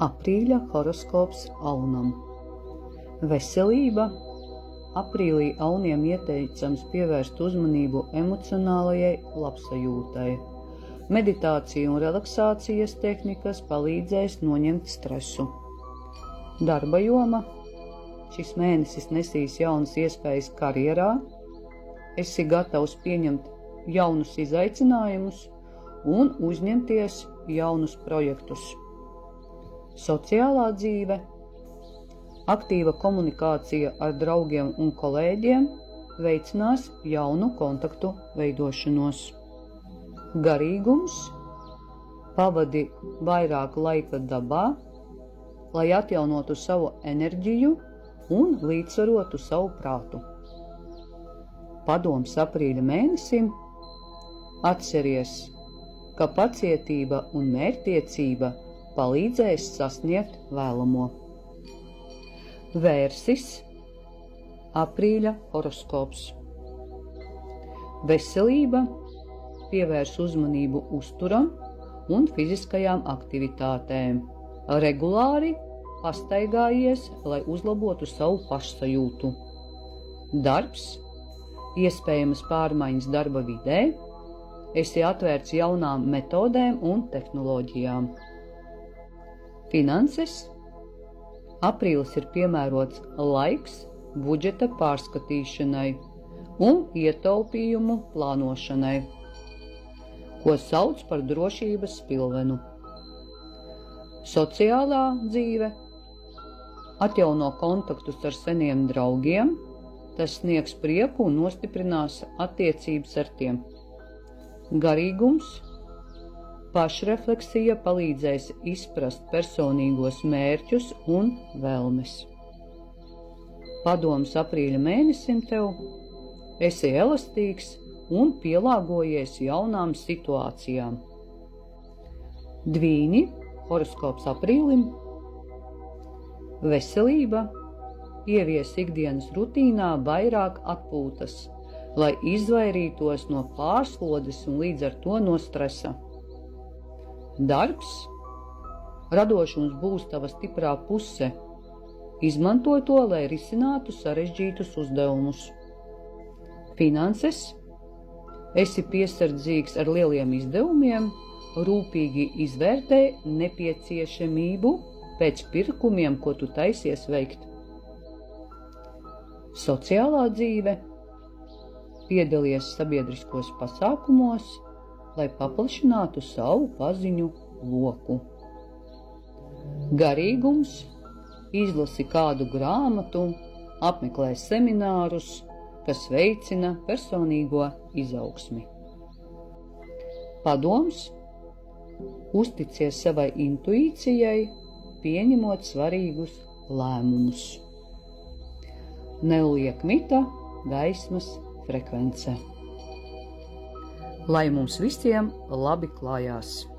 Aprīļa horoskops aunam. Veselība. Aprīlī auniem ieteicams pievērst uzmanību emocionālajai labsajūtai. Meditācija un relaksācijas tehnikas palīdzēs noņemt stresu. Darba joma. Šis mēnesis nesīs jaunas iespējas karjerā. Esi gatavs pieņemt jaunus izaicinājumus un uzņemties jaunus projektus. Sociālā dzīve. Aktīva komunikācija ar draugiem un kolēģiem veicinās jaunu kontaktu veidošanos. Garīgums. Pavadi vairāk laika dabā, lai atjaunotu savu enerģiju un līdzsvarotu savu prātu. Padoms aprīļa mēnesim. Atceries, ka pacietība un mērķtiecība palīdzēs sasniegt vēlamo. Vērsis. Aprīļa horoskops. Veselība. Pievērs uzmanību uzturam un fiziskajām aktivitātēm. Regulāri pastaigājies, lai uzlabotu savu pašsajūtu. Darbs. Iespējamas pārmaiņas darba vidē. Esi atvērts jaunām metodēm un tehnoloģijām. Finanses. Aprīlis ir piemērots laiks budžeta pārskatīšanai un ietaupījumu plānošanai, ko sauc par drošības pilvenu. Sociālā dzīve. Atjauno kontaktus ar seniem draugiem, tas sniegs prieku un nostiprinās attiecības ar tiem. Garīgums. Pašrefleksija palīdzēs izprast personīgos mērķus un vēlmes. Padoms aprīļa mēnesim tev. Esi elastīgs un pielāgojies jaunām situācijām. Dvīņi. Horoskops aprīlim. Veselība. Ievies ikdienas rutīnā vairāk atpūtas, lai izvairītos no pārslodzes un līdz ar to no stresa. Darbs. Radošums būs tava stiprā puse. Izmanto to, lai risinātu sarežģītus uzdevumus. Finanses. Esi piesardzīgs ar lieliem izdevumiem, rūpīgi izvērtē nepieciešamību pēc pirkumiem, ko tu taisies veikt. Sociālā dzīve. Piedalies sabiedriskos pasākumos, lai paplašinātu savu paziņu loku. Garīgums. Izlasi kādu grāmatu, apmeklē seminārus, kas veicina personīgo izaugsmi. Padoms. Uzticies savai intuīcijai, pieņemot svarīgus lēmumus. Neliek mita gaismas frekvence. Lai mums visiem labi klājās!